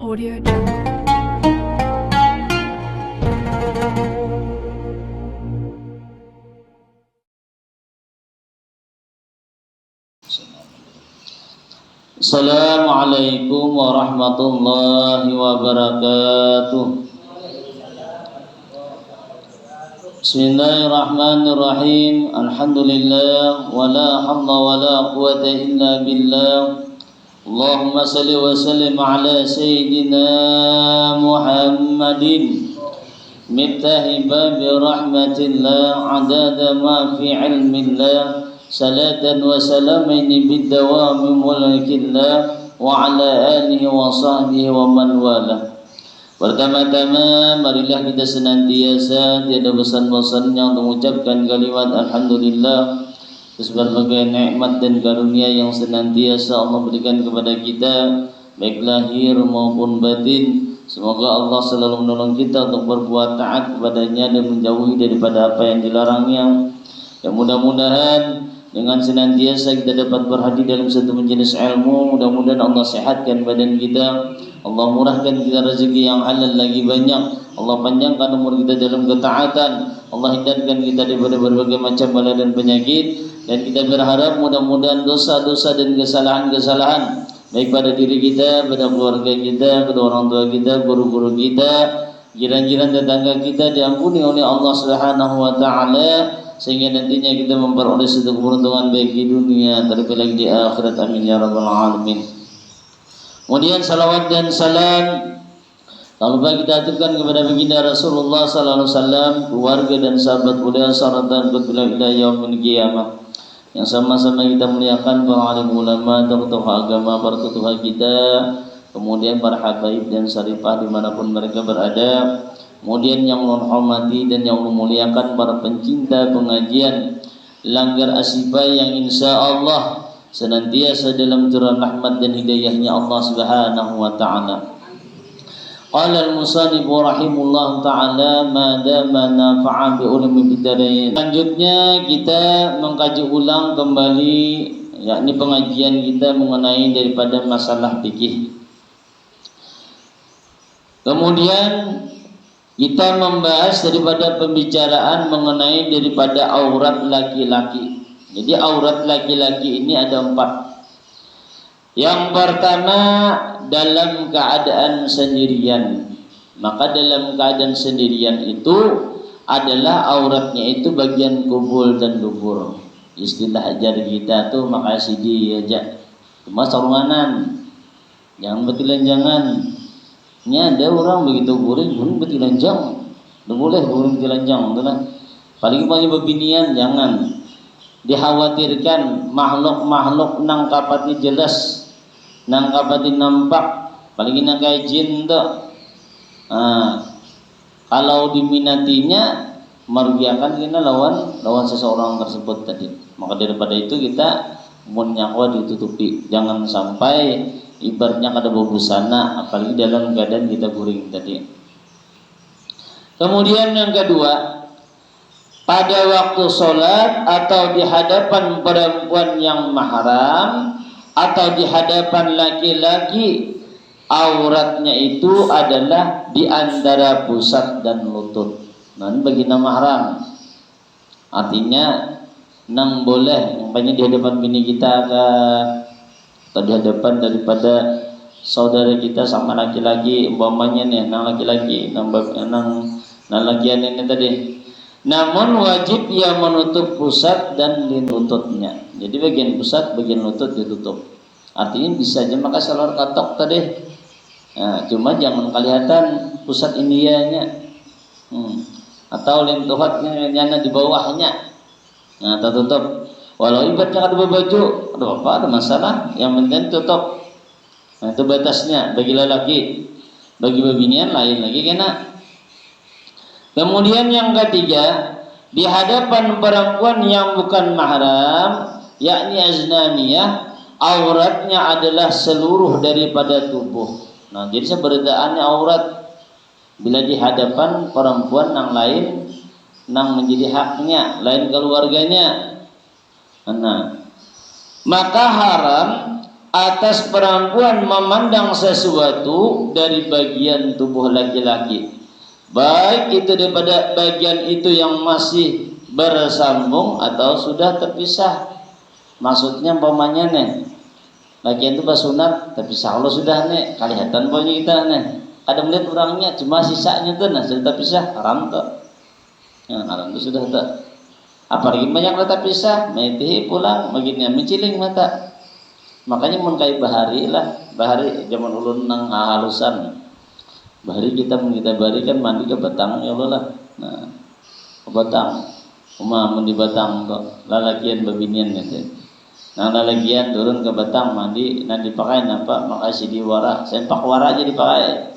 Audio Jungle. Assalamualaikum warahmatullahi wabarakatuh. Bismillahirrahmanirrahim. Alhamdulillah wala hamda wala quwwata illa billah. Allahumma salli wa sallim ala sayyidina Muhammadin miftahi babi rahmatillah adada ma fi ilmillah salatan wa salamaini bidawami mulkillah wa ala alihi wa sahbihi wa man wala. Pertama-tama marilah kita senantiasa tiada bosan-bosannya untuk mengucapkan kalimat alhamdulillah atas berbagai nikmat dan karunia yang senantiasa Allah berikan kepada kita baik lahir maupun batin. Semoga Allah selalu menolong kita untuk berbuat taat kepadanya dan menjauhi daripada apa yang dilarangnya. Dan mudah-mudahan dengan senantiasa kita dapat berhadi dalam satu majelis ilmu, mudah-mudahan Allah sehatkan badan kita, Allah murahkan kita rezeki yang halal lagi banyak, Allah panjangkan umur kita dalam ketaatan, Allah hindarkan kita daripada berbagai macam bala dan penyakit. Dan kita berharap mudah-mudahan dosa-dosa dan kesalahan-kesalahan baik pada diri kita, pada keluarga kita, pada orang tua kita, guru-guru kita, jiran-jiran tetangga kita diampuni oleh Allah Subhanahu wa taala, sehingga nantinya kita memperoleh satu keberuntungan baik di dunia terlebih lagi di akhirat. Amin ya rabbal alamin. Kemudian salawat dan salam tak lupa kita aturkan kepada baginda Rasulullah sallallahu alaihi wasallam, keluarga dan sahabat mulia serta qutbul ila yaumil qiyamah, yang sama-sama kita muliakan para alim ulama, tokoh agama, para ketua kita, kemudian para habaib dan syarifah dimanapun mereka berada. Kemudian yang Allah hormati dan yang Allah muliakan para pencinta pengajian Langgar Asyifa yang insya Allah senantiasa dalam curahan rahmat dan hidayahnya Allah Subhanahu wa ta'ala. Qala al-musannif rahimahullah ta'ala ma dama nafa'a bi ulumi bidarain. Selanjutnya kita mengkaji ulang kembali yakni pengajian kita mengenai daripada masalah fikih. Kemudian kita membahas daripada pembicaraan mengenai daripada aurat laki-laki. Jadi aurat laki-laki ini ada 4. Yang pertama dalam keadaan sendirian. Maka dalam keadaan sendirian itu adalah auratnya itu bagian kubul dan dubur. Istilah ajar kita tuh makasih aja. Cuma sarunganan. Jangan betilanjangan. Ini ada orang begitu guring betilanjang. Tidak boleh guring betilanjang, betul. Apalagi punya bebinian jangan. Dikhawatirkan makhluk-makhluk nang kapati jelas, nang kapati nampak, apalagi nang kayak jin tuh. Kalau diminatinya merugikan kita lawan seseorang tersebut tadi. Maka daripada itu kita menyakwa ditutupi, jangan sampai ibaratnya ada bau busana, apalagi dalam keadaan kita guring tadi. Kemudian yang kedua, pada waktu sholat atau di hadapan perempuan yang mahram atau di hadapan laki-laki, auratnya itu adalah di antara pusat dan lutut. Nah, ini bagi yang mahram. Artinya nang boleh umpamanya di hadapan bini kita atau di hadapan daripada saudara kita sama laki-laki, umpamanya nih nang laki-laki nang lakian ini tadi. Namun wajib ia menutup pusat dan lututnya. Jadi bagian pusat, bagian lutut ditutup. Artinya bisa aja maka salor katok tadi. Nah, cuma jangan kelihatan pusat Indianya. Atau lentuhatnya nyana di bawahnya. Nah, tertutup. Walau ibaratnya ada baju, ada masalah. Yang penting tutup. Nah, itu batasnya bagi lelaki. Bagi babinian lain lagi kena. Kemudian yang ketiga, di hadapan perempuan yang bukan mahram, yakni aznaniyah, auratnya adalah seluruh daripada tubuh. Nah, jadi seberdaannya aurat bila di hadapan perempuan yang lain, yang menjadi haknya, lain keluarganya. Nah, maka haram atas perempuan memandang sesuatu dari bagian tubuh laki-laki, baik itu daripada bagian itu yang masih bersambung atau sudah terpisah. Maksudnya umpamanya nih, bagian itu sunat terpisah, kalau sudah nih kelihatan pokoknya kita nih ada melihat orangnya cuma sisanya tuh nah sudah terpisah, haram tuh. Ya, haram itu sudah tak. Apalagi banyak mata pisah, metihi pulang begini menciling mata. Makanya mun kai bahari lah, bahari zaman ulun nang halusan. Bahari kita bari kan mandi ke Batang ya Allah lah. Nah, ke Batang. Mun di Batang kok lalakian babinian gitu. Nah, lalakian turun ke Batang mandi nan dipakai apa? Makasih diwara, sempak wara aja dipakai.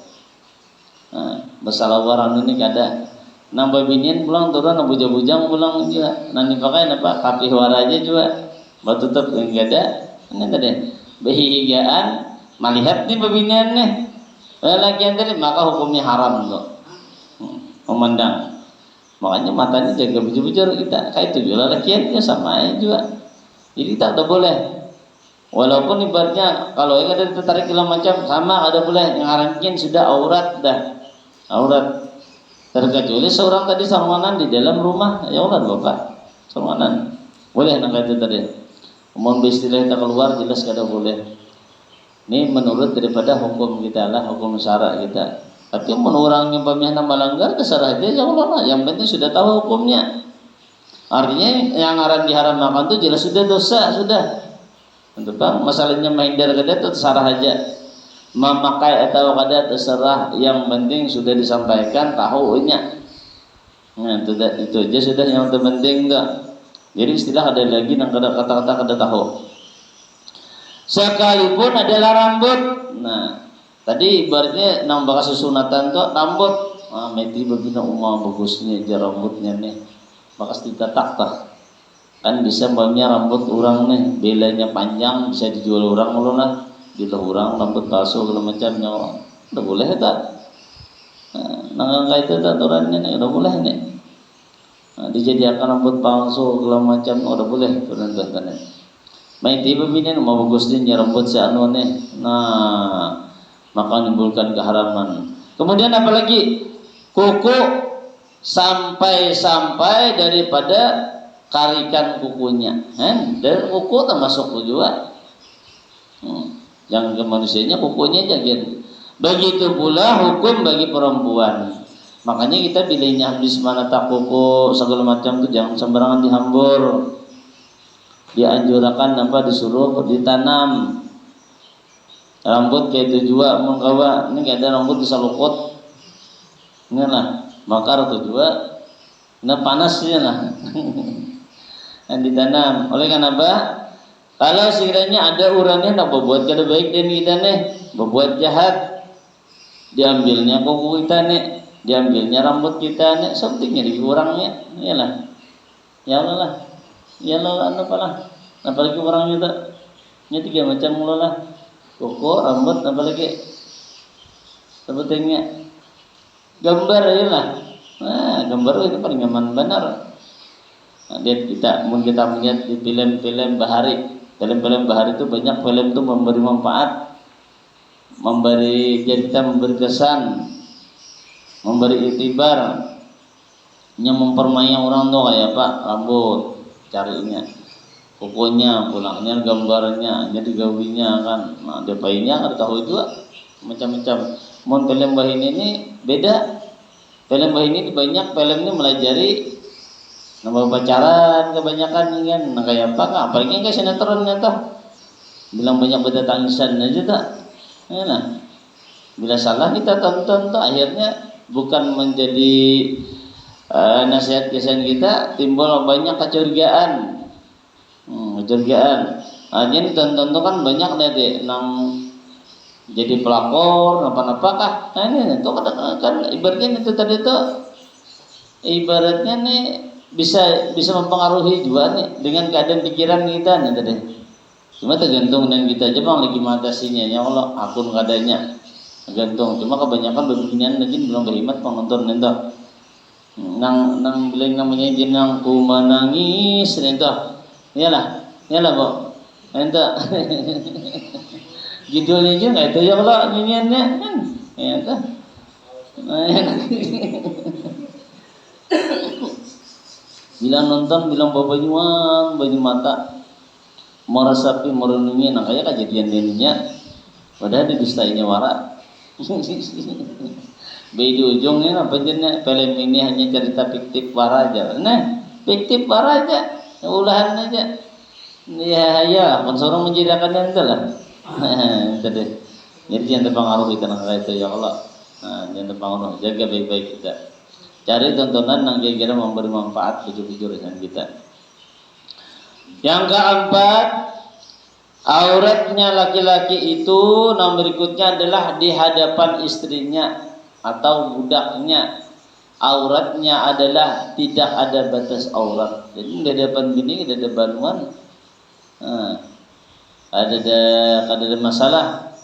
Nah, masalah wara ini kada. Nang babinian pulang turun nang bujang-bujang pulang juga. Nan dipakai apa? Kapih wara aja juga. Batu tetep enggak ada. Ini tadi behigaan melihat nih babinian nih lalakian tadi maka hukumnya haram tuh. Memandang. Makanya matanya jaga bujur-bujur kita. Kayak itu juga lalakian ya sama aja juga. Jadi tak ada boleh. Walaupun ibaratnya kalau yang ada tertarik segala macam sama ada boleh, yang haramkin sudah aurat dah. Aurat terkecuali seorang tadi sarwanan di dalam rumah ya Allah bapak sarwanan boleh nak itu tadi mohon beristilah kita keluar jelas kada boleh. Ini menurut daripada hukum kita lah, hukum syara kita. Tapi menurut orang yang pemiana melanggar terserah dia ya Allah lah, yang penting sudah tahu hukumnya. Artinya yang diharamkan itu jelas sudah dosa sudah. Untuk bang masalahnya menghindar kada itu terserah aja. Memakai atau kada terserah, yang penting sudah disampaikan tahunya. Nah, itu aja sudah yang terpenting enggak. Jadi istilah ada lagi yang kata-kata kada tahu. Sekalipun adalah rambut. Nah, tadi ibaratnya nang bakal sunatan tuh rambut. Ah, meti begini bagusnya aja rambutnya nih. Bakas ditatak tah. Kan bisa mbaknya rambut orang nih, belanya panjang bisa dijual orang mulu lah. Bila orang rambut palsu segala macamnya udah boleh tak? Nah, itu aturannya nih udah boleh nih. Nah, dijadikan rambut palsu segala macam udah boleh turan-turan. Main tiba bini mau bagusnya rambut si anu nih. Nah, maka menimbulkan keharaman. Kemudian apalagi kuku sampai daripada karikan kukunya, dari kuku termasuk juga. Yang ke manusianya kukunya jaga. Begitu pula hukum bagi perempuan. Makanya kita bilainya habis mana tak kuku segala macam itu jangan sembarangan dihambur. Dianjurkan apa disuruh ditanam. Rambut kayak itu juga mengkawa ini kayak ada rambut bisa lukut. Ini lah makar itu juga. Nah panasnya lah. Yang ditanam. Oleh karena apa? Kalau sekiranya ada urannya nak berbuat kada baik dan kita nih berbuat jahat, diambilnya kuku kita nih, diambilnya rambut kita nih, somethingnya di orangnya, iyalah, ya Allah lah, ya Allah apa lah, apalagi orangnya tak, nya tiga macam mula lah, kuku, rambut, apalagi sebetulnya gambar iyalah, nah gambar itu paling nyaman benar. Nah, kita melihat di film-film bahari. Film-film bahari itu banyak film itu memberi manfaat, memberi cerita, memberi kesan, memberi iktibar, yang mempermaya orang tuh kayak apa rambut carinya, kukunya, pulangnya, gambarnya, jadi gawinya kan, nah depannya ada tahu juga macam-macam. Mon film bahini ini beda, film bahini banyak filmnya melajari. Nama pacaran kebanyakan kan, nah kayak apa kan? Apalagi kayak sinetron nyata, bilang banyak beda tangisan aja tak, ya nah. Bila salah kita tonton tuh akhirnya bukan menjadi nasihat kesan kita, timbul banyak kecurigaan, kecurigaan. Jadi tonton tuh kan banyak deh, nang jadi pelakor, apa-apa kah? Nah ini tuh kan ibaratnya itu tadi tuh, ibaratnya nih. bisa mempengaruhi juga nih dengan keadaan pikiran kita nih tadi. Cuma tergantung dengan kita aja bang lagi mengatasinya ya Allah akun kadanya tergantung. Cuma kebanyakan beginian lagi belum berhemat penonton nento. Nang bilang namanya jenang ku menangis nento. Iyalah bu nento. Judulnya aja nggak itu ya Allah nyanyiannya kan, ya kan. Bilang nonton, bilang baju mata, meresapi merenungi, nakanya kejadian dirinya, padahal didustainya wara. Di ujungnya apa jenis film ini hanya cerita fiktif wara aja, nah fiktif wara aja, ulahan aja. Ya, konsorong menjadikan yang itu lah. Jadi jangan terpengaruh kita itu ya Allah. Nah, jangan terpengaruh, jaga baik-baik kita. Cari tontonan yang kira-kira memberi manfaat bujur-bujur dengan kita. Yang keempat, auratnya laki-laki itu nomor berikutnya adalah di hadapan istrinya atau budaknya. Auratnya adalah tidak ada batas aurat. Jadi di hadapan bini tidak ada banuan. Ada masalah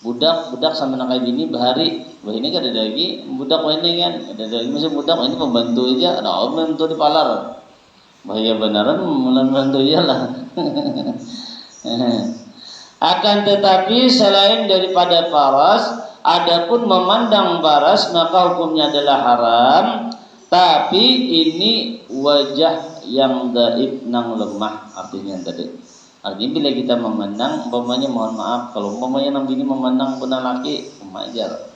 budak sama anak bini bahari ini kan ada lagi budak ini kan ada lagi masih budak ini pembantu aja ada pembantu di palar bahaya benaran membantu aja lah. Akan tetapi selain daripada paras, adapun memandang paras maka hukumnya adalah haram. Tapi ini wajah yang dhaif nang lemah artinya tadi. Artinya bila kita memandang, umpamanya mohon maaf, kalau umpamanya nang bini memandang benar laki, pemajar,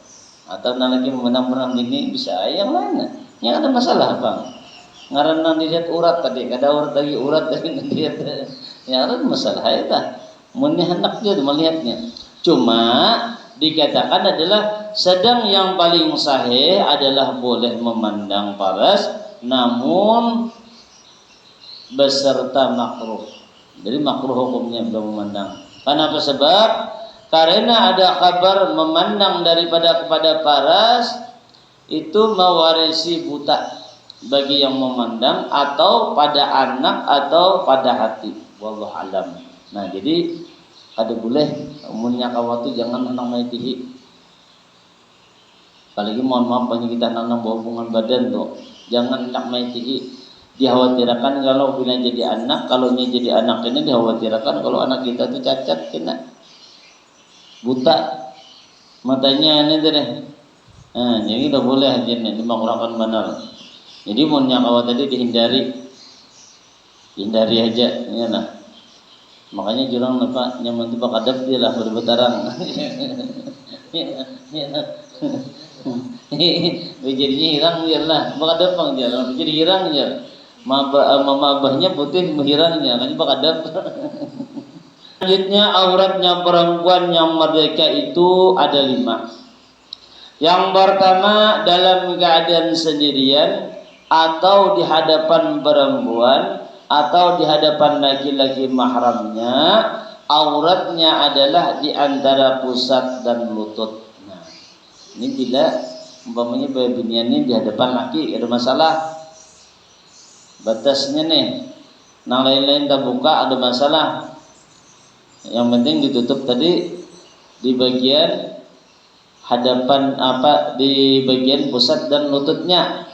atau nang laki memandang benar bini bisa yang lainnya, yang ada masalah bang. Ngaran nang dilihat urat tadi, kada urat lagi urat tadi dilihat, yang ada masalah itu. Mungkin hendak dia melihatnya. Cuma dikatakan adalah sedang yang paling sahih adalah boleh memandang paras, namun beserta makruh. Jadi makruh hukumnya belum memandang. Kenapa sebab? Karena ada kabar memandang daripada kepada paras itu mewarisi buta bagi yang memandang atau pada anak atau pada hati. Wallahu alam. Nah, jadi ada boleh umurnya kawatu jangan hendak maitihi. Apalagi mohon maaf banyak kita hendak hubungan badan tuh. Jangan hendak maitihi. Dikhawatirkan kalau bila jadi anak, kalau dia jadi anak ini dikhawatirkan kalau anak kita tuh cacat kena buta matanya ini deh. Nah, jadi tidak boleh jenis dimakruhkan benar. Jadi mohonnya kawat tadi dihindari aja, ya nah. Makanya jurang apa nyaman tu bakadap dia lah berbetarang. Jadinya hirang dia lah, bakadap bang dia lah, jadi hirang dia. Mamabahnya putih menghirangnya kan bakadap. Selanjutnya auratnya perempuan yang merdeka itu ada 5. Yang pertama dalam keadaan sendirian atau di hadapan perempuan atau di hadapan laki-laki mahramnya, auratnya adalah di antara pusat dan lutut. Nah, ini bila umpamanya biniannya di hadapan laki ada masalah. Batasnya nih, nang lain-lain tak buka ada masalah. Yang penting ditutup tadi di bagian hadapan di bagian pusat dan lututnya.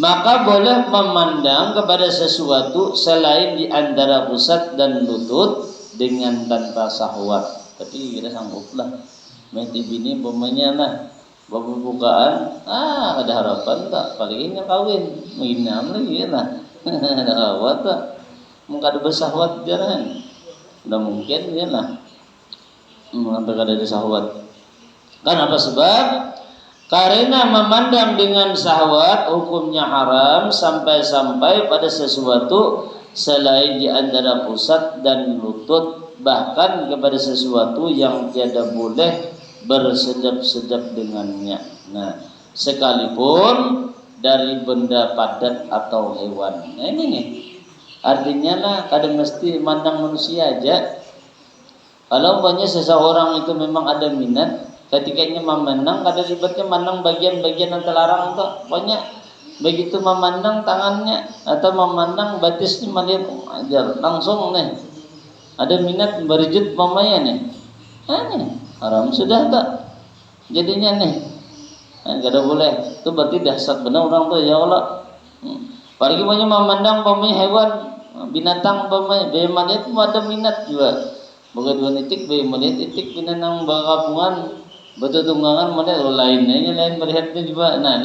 Maka boleh memandang kepada sesuatu selain di antara pusat dan lutut dengan tanpa syahwat. Tapi kita sangguplah. Mati bini umpamanya lah babu bukaan, ada harapan tak paling kawin, menginam lagi lah. Ada syahwat tak? Muka ada bersahwat jangan. Udah mungkin ya lah. Mengapa ada syahwat? Kenapa sebab? Karena memandang dengan syahwat hukumnya haram sampai-sampai pada sesuatu selain di antara pusat dan lutut, bahkan kepada sesuatu yang tiada boleh bersedap-sedap dengannya. Nah, sekalipun dari benda padat atau hewan. Nah ini nih, artinya lah kadang mesti mandang manusia aja. Kalau banyak seseorang itu memang ada minat, ketikanya memandang, kadang ribetnya mandang bagian-bagian yang terlarang itu banyak. Begitu memandang tangannya atau memandang batisnya melihat ajar langsung nih. Ada minat berjut mamanya nih. Nih haram sudah tak? Jadinya nih. Kada boleh. Itu berarti dahsyat benar orang tuh ya Allah. Apalagi banyak memandang pemain hewan, binatang pemain, bagaimana itu ada minat juga. boga 2 titik bae melihat titik pinanang bakapungan betul tunggangan melihat lainnya lain melihatnya juga. Nah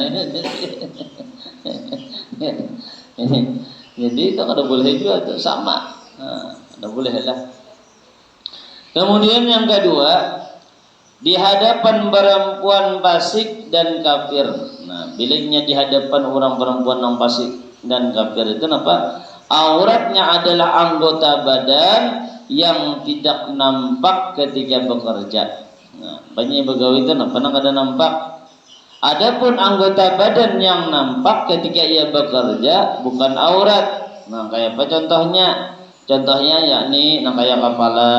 ini jadi itu kada boleh juga itu sama. Nah, kada boleh lah. Kemudian yang kedua, di hadapan perempuan fasik dan kafir. Nah, bilanya di hadapan orang perempuan yang fasik dan kafir itu apa? Auratnya adalah anggota badan yang tidak nampak ketika bekerja. Nah, banyak begawi itu pernah kada nampak. Adapun anggota badan yang nampak ketika ia bekerja bukan aurat. Nah, kayak apa contohnya? Contohnya yakni kayak kepala,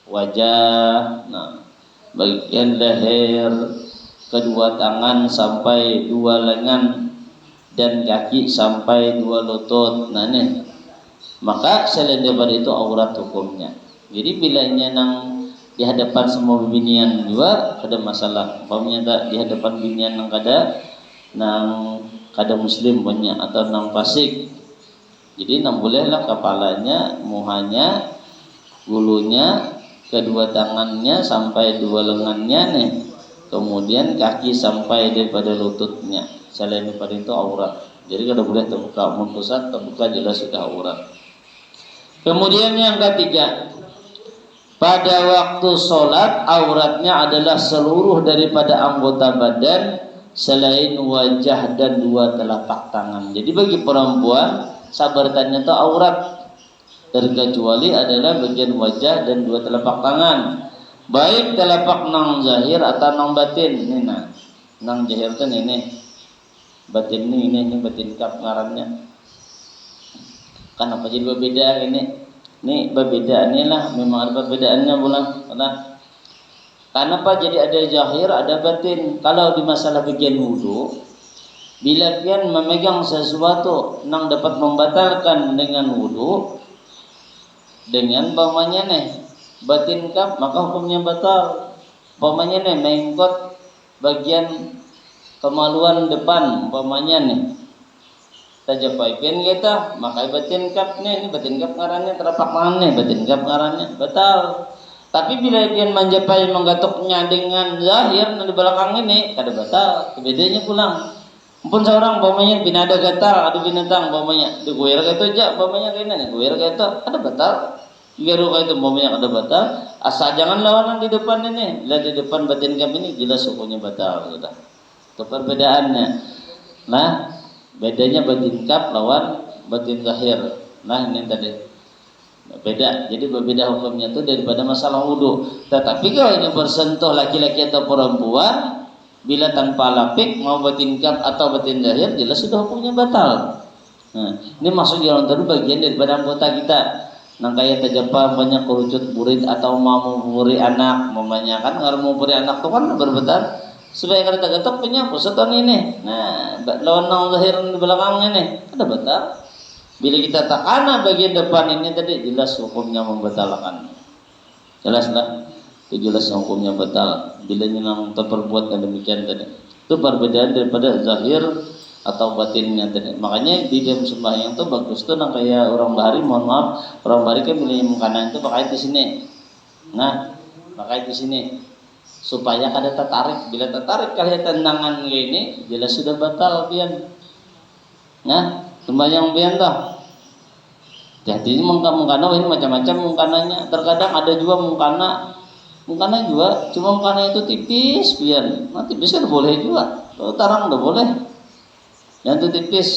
wajah, nah, bagian leher, kedua tangan sampai 2 lengan dan kaki sampai 2 lutut. Nah, ini maka selain daripada itu aurat hukumnya. Jadi bilanya nang di hadapan semua binian juga ada masalah. Umpamanya di hadapan binian nang kada muslim banyak atau nang fasik. Jadi nang bolehlah kepalanya, muhanya, bulunya, kedua tangannya sampai 2 lengannya nih. Kemudian kaki sampai daripada lututnya. Selain daripada itu aurat. Jadi kada boleh terbuka, pusat terbuka jelas sudah aurat. Kemudian yang ketiga, pada waktu sholat auratnya adalah seluruh daripada anggota badan selain wajah dan 2 telapak tangan. Jadi bagi perempuan sabartannya itu aurat, terkecuali adalah bagian wajah dan 2 telapak tangan. Baik telapak nang zahir atau nang batin. Ini nah, nang zahir kan ini, batin ini batin kap ngarannya. Kan apa jadi berbeda ini? Ini berbeda inilah memang ada perbedaannya bulan. Kenapa jadi ada zahir ada batin? Kalau di masalah bagian wudu, bila pian memegang sesuatu nang dapat membatalkan dengan wudu, dengan pamannya nih batin kap, maka hukumnya batal. Pamannya nih mengikut bagian kemaluan depan, pamannya nih tajapai pian kita, maka batin kap nih, ini batin kap ngarannya terapak tangan nih, batin kap ngarannya batal. Tapi bila pian manjapai menggatuknya dengan zahir di belakang ini kada batal. Bedanya pulang. Ampun seorang pamannya binada gatal, ada binatang pamannya diguir ka itu aja, pamannya kena nih guir ka itu ada batal. Garu ka itu pamannya ada batal. Asal jangan lawanan di depan ini. Bila di depan batin kap ini jelas hukumnya batal sudah. Itu perbedaannya. Nah, bedanya batin kap lawan batin zahir. Nah, ini tadi beda. Jadi berbeda hukumnya itu daripada masalah wudu. Tetapi kalau ini bersentuh laki-laki atau perempuan, bila tanpa lapik mau batin kap atau batin zahir, jelas sudah hukumnya batal. Nah, ini maksud jalan tadi bagian daripada anggota kita. Nang kaya tajapa banyak kerucut burit atau mau memburi anak, mamanya kan kalau mau memburi anak tuh kan berbetar supaya kada tagatok punya puseton ini. Nah, lawan nang zahir di belakang ini ada batal. Bila kita takana bagian depan ini tadi jelas hukumnya membatalkan. Jelaslah. Itu jelas hukumnya batal. Bila nang terperbuat demikian tadi. Itu perbedaan daripada zahir atau batinnya tadi. Makanya di dalam sembahyang itu bagus tuh nang kayak orang bahari, mohon maaf, orang bahari kan milih makanan itu pakai di sini. Nah, pakai di sini supaya kada tertarik. Bila tertarik kalian tendangan ini jelas sudah batal pian. Nah, sembahyang pian dah. Jadi mungkana ini macam-macam mungkananya. Terkadang ada juga mungkana juga cuma mungkana itu tipis pian. Nah, tipis kan boleh juga. Kalau tarang udah boleh. Yang itu tipis.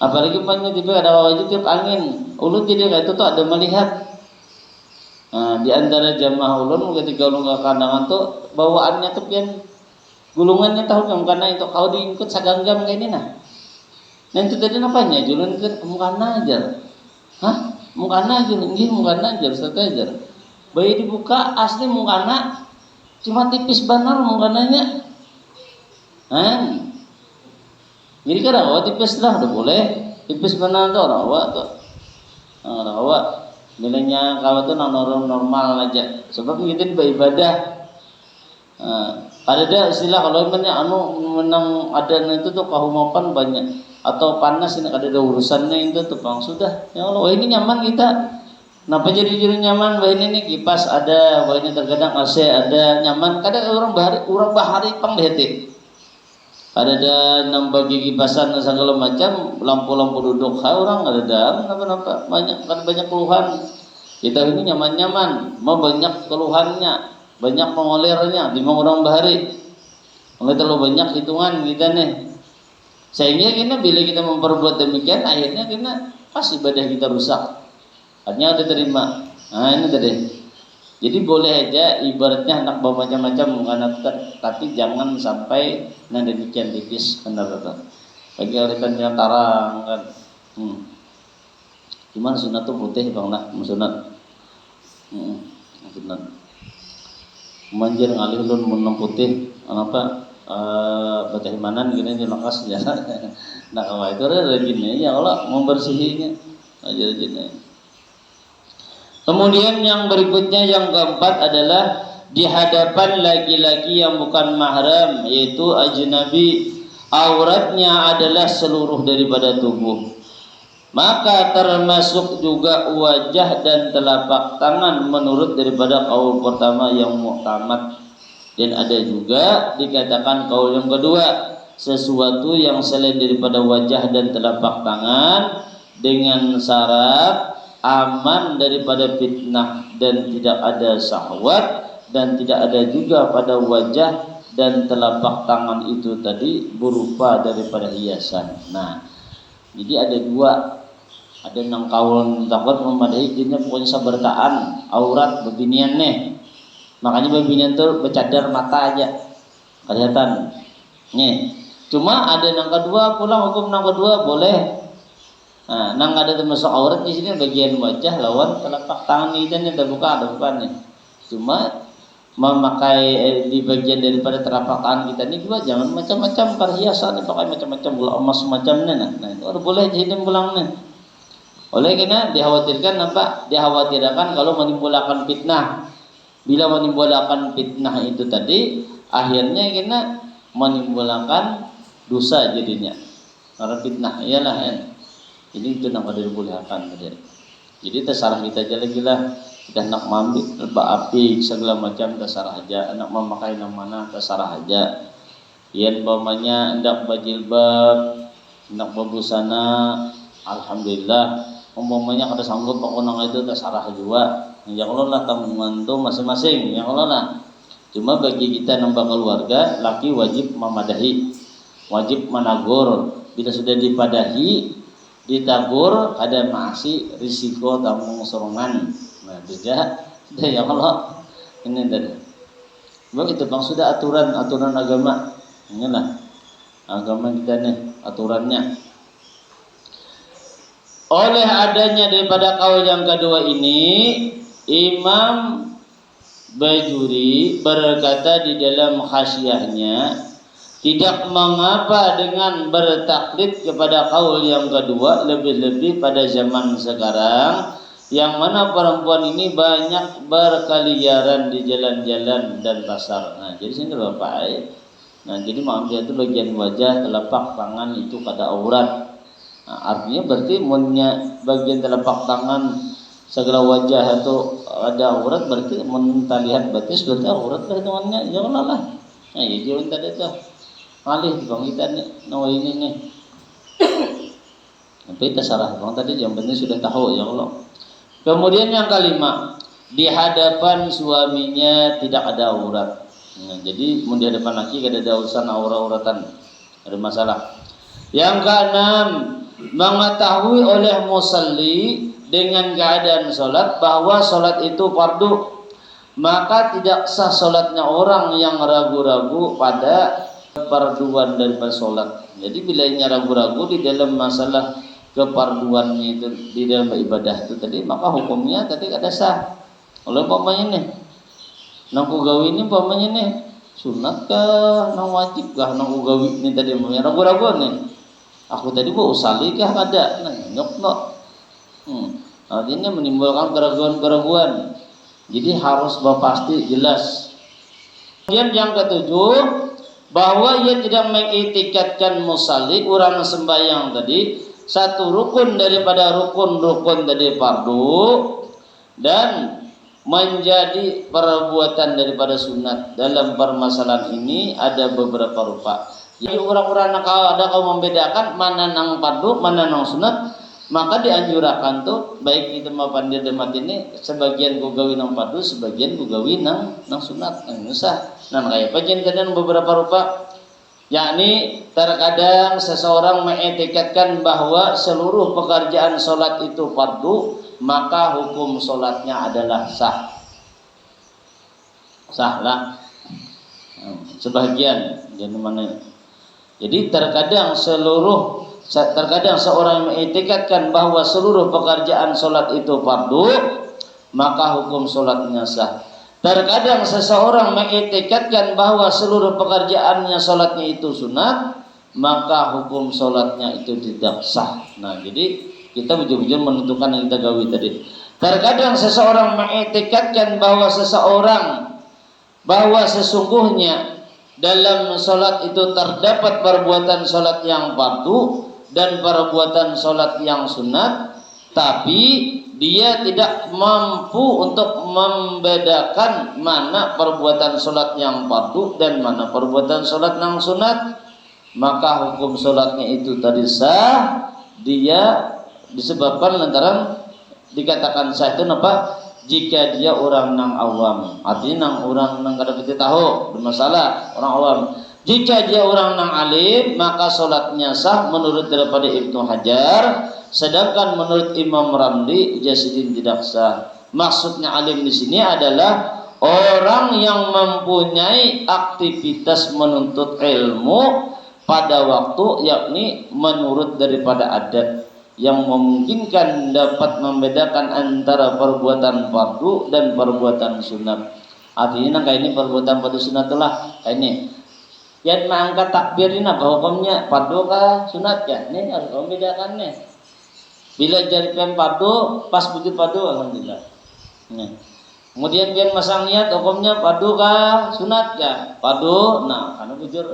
Apalagi panjang tipis ada wajib tiup angin. Ulun jadi kayak itu tuh ada melihat. Nah, di antara jamaah ulun ketika ulun ke kandangan tuh bawaannya tuh pian gulungannya tahu kan karena itu kalau diikut saganggam kayak ini nah. Nah itu tadi apanya? Julun ke mukana aja. Hah? Mukana aja, nggih mukana aja, serta aja. Bayi dibuka asli mukana cuma tipis benar mukananya. Jadi kan rawa tipis lah udah boleh. Tipis benar tuh rawa tuh. Rawa nilainya kalau tuh normal aja. Sebab kita beribadah. Ada istilah kalau menang ada itu tuh kahumapan banyak atau panas ini ada urusannya itu tuh bang sudah. Ya Allah, ini nyaman kita. Kenapa jadi nyaman? Bah ini kipas ada, bah ini terkadang AC ada, nyaman. Kadang orang bahari pang diheti. Ada nambah gigi kipasan segala macam, lampu-lampu duduk orang ada kenapa banyak kan banyak keluhan. Kita ini nyaman-nyaman, mau banyak keluhannya, banyak pengolirnya, di orang bahari. Kalau terlalu banyak hitungan kita nih. Sehingga kita bila kita memperbuat demikian, akhirnya kita pas ibadah kita rusak. Artinya diterima. Nah ini tadi. Jadi boleh aja ibaratnya hendak bawa macam-macam tapi jangan sampai nah demikian tipis benar-benar. Bagi aritannya tarang kan. Cuman sunat tuh putih bang lah, sunat. Sunat. Manjir ngalih ulun menang putih, apa? Batahimanan gini di lakas ya. Nah kalau itu ada gini ya Allah membersihinya. Aja gini. Kemudian yang berikutnya yang keempat adalah di hadapan laki-laki yang bukan mahram, yaitu ajnabi, auratnya adalah seluruh daripada tubuh. Maka termasuk juga wajah dan telapak tangan menurut daripada kaul pertama yang muhtamad. Dan ada juga dikatakan kaul yang kedua, sesuatu yang selain daripada wajah dan telapak tangan dengan syarat aman daripada fitnah dan tidak ada syahwat dan tidak ada juga pada wajah dan telapak tangan itu tadi berupa daripada hiasan. Nah, jadi ada dua, ada nang kaul takut memadai jadinya pokoknya sabertaan aurat beginian nih. Makanya beginian tuh bercadar mata aja kelihatan. Nih. Cuma ada nang kedua pulang hukum nang kedua boleh. Nah, nang ada termasuk aurat di sini bagian wajah lawan telapak tangan kita nih ada bukan nih. Cuma memakai di bagian daripada telapak tangan kita ini juga jangan macam-macam perhiasan pakai macam-macam bola emas semacamnya. Nah itu ada boleh jadi pulang nih. Oleh karena dikhawatirkan apa? Dikhawatirkan kalau menimbulkan fitnah. Bila menimbulkan fitnah itu tadi akhirnya kita menimbulkan dosa jadinya. Karena fitnah iyalah ya. Jadi itu nak ada dibolehkan tadi. Jadi terserah kita aja lagi lah. Kita nak ambil api segala macam terserah aja. Nak memakai yang mana terserah aja. Yang umpamanya hendak berjilbab, hendak berbusana, alhamdulillah. Umpamanya kada sanggup pakunang itu terserah juga. Ya Allah lah tanggungan tu masing-masing. Ya Allah lah. Cuma bagi kita nambah keluarga, laki wajib memadahi, wajib menagur. Bila sudah dipadahi, ditagur ada masih risiko tanggung sorongan. Nah beda ya Allah ini tadi. Begitu bang sudah aturan agama. Inilah agama kita nih aturannya. Oleh adanya daripada kaul yang kedua ini, Imam Bajuri berkata di dalam khasyahnya, tidak mengapa dengan bertaklid kepada kaul yang kedua, lebih-lebih pada zaman sekarang yang mana perempuan ini banyak berkeliaran di jalan-jalan dan pasar. Nah, jadi sini Bapak. Nah, jadi maaf dia itu bagian wajah, telapak tangan itu kada aurat. Nah, artinya berarti bagian telapak tangan segala wajah itu ada aurat, berarti kita lihat batis berarti aurat hitungannya janganlah. Nah, ya jangan tadi itu. Alih bang kita nih, ini nih. Tapi terserah bang tadi yang penting sudah tahu ya Allah. Kemudian yang kelima, di hadapan suaminya tidak ada aurat. Nah, jadi di hadapan laki tidak ada urusan aurat-auratan, ada masalah. Yang keenam, mengetahui oleh musalli dengan keadaan solat bahwa solat itu fardu, maka tidak sah solatnya orang yang ragu-ragu pada keparduan daripada solat. Jadi bila ini ragu-ragu di dalam masalah keparduannya itu di dalam ibadah itu tadi, maka hukumnya tadi kada sah. Oleh umpamanya nih, nang ugawi ini umpamanya nih sunat kah, nang wajib kah, nang ugawi ini tadi ragu-ragu nih. Aku tadi mau usali kah kada, nah nyok no. Artinya menimbulkan keraguan-keraguan. Jadi harus pasti jelas. Kemudian yang ketujuh, bahwa ia tidak mengitikadkan musalli orang sembahyang tadi satu rukun daripada rukun-rukun tadi fardu dan menjadi perbuatan daripada sunat. Dalam permasalahan ini ada beberapa rupa. Jadi orang-orang ada kaum membedakan mana nang fardu, mana nang sunat, maka dianjurkan tuh baik itu maupun dia demat ini sebagian gugawi nang fardu, sebagian gugawi nang sunat, nang nusah. Nah kayak penjelasan beberapa rupa, yakni terkadang seseorang mengetikatkan bahwa seluruh pekerjaan sholat itu fardu, maka hukum sholatnya adalah sah. Sahlah. Sebagian jadi mana? Jadi terkadang seorang mengetikatkan bahwa seluruh pekerjaan sholat itu fardu, maka hukum sholatnya sah. Terkadang seseorang mengetikatkan bahwa seluruh pekerjaannya sholatnya itu sunat, maka hukum sholatnya itu tidak sah. Nah jadi kita betul-betul menentukan yang kita gawi tadi. Terkadang seseorang mengetikatkan bahwa sesungguhnya dalam sholat itu terdapat perbuatan sholat yang fardu dan perbuatan sholat yang sunat, tapi dia tidak mampu untuk membedakan mana perbuatan sholat yang fardu dan mana perbuatan sholat yang sunat, maka hukum sholatnya itu tadi sah. Dia disebabkan lantaran dikatakan sah itu apa? Jika dia orang nang awam, artinya nang orang nang kada peti tahu bermasalah orang awam. Jika dia orang nang alim, maka sholatnya sah menurut daripada Ibnu Hajar. Sedangkan menurut Imam Ramli Jasidin tidak sah. Maksudnya alim di sini adalah orang yang mempunyai aktivitas menuntut ilmu pada waktu, yakni menurut daripada adat, yang memungkinkan dapat membedakan antara perbuatan fardu dan perbuatan sunat. Artinya kayak ini perbuatan fardu sunat itulah kayak ini. Yang mengangkat takbir ini apa hukumnya? Fardu kah sunat kah? Ini harus membedakan nih. Bila jadi fardu pas begitu fardu alhamdulillah. Nih. Kemudian dia masang niat hukumnya fardu kah sunat kah? Fardu. Nah, karena bujur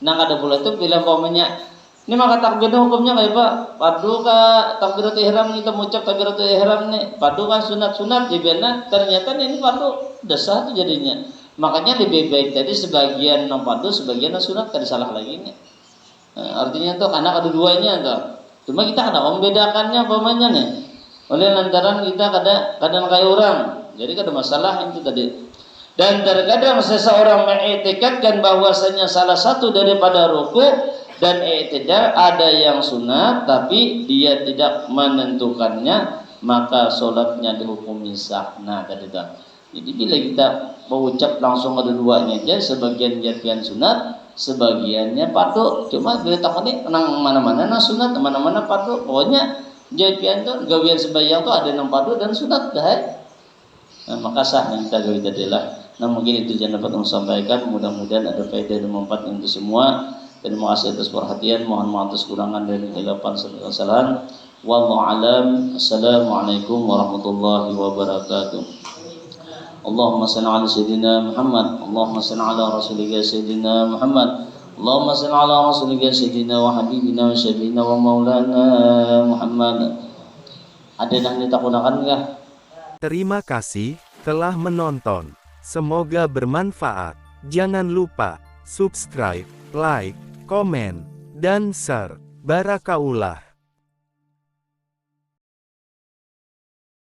nang ada pula itu bila umpamanya ini maka takbir hukumnya kayak apa? Fardu kah takbiratul ihram, kita mengucap takbiratul ihram nih. Fardu kan sunat jadinya ternyata ini fardu dasar itu jadinya. Makanya lebih baik tadi sebagian non fardu, sebagian non sunat, tadi salah lagi nih. Nah, artinya tuh anak ada duanya tuh. Cuma kita ada membedakannya umpamanya nih. Oleh lantaran kita kadang kayak orang. Jadi ada masalah itu tadi. Dan terkadang seseorang mengetikatkan bahwasanya salah satu daripada ruku dan i'tidal ada yang sunat, tapi dia tidak menentukannya, maka sholatnya dihukumi sah. Nah tadi itu. Jadi bila kita mengucap langsung ada duanya aja, sebagian jadian sunat, sebagiannya fardu. Cuma bila takut ini nang mana-mana nang sunat, mana-mana fardu. Pokoknya jadian tuh gawian sebayang tuh ada nang fardu dan sunat dah. Nah, maka sah yang kita gawi tadi lah. Nah mungkin itu yang dapat kami sampaikan. Mudah-mudahan ada faedah dan manfaat untuk semua. Terima kasih atas perhatian, mohon maaf atas kurangan dan kehilafan serta kesalahan. Wallahu alam. Assalamualaikum warahmatullahi wabarakatuh. Allahumma salli ala sayyidina Muhammad. Allahumma salli ala rasulika sayyidina Muhammad. Allahumma salli ala rasulika sayyidina wa habibina wa syafiina wa maulana Muhammad. Ada yang ditakunakan enggak? Terima kasih telah menonton. Semoga bermanfaat. Jangan lupa subscribe, like, komen, dan share. Barakaullah.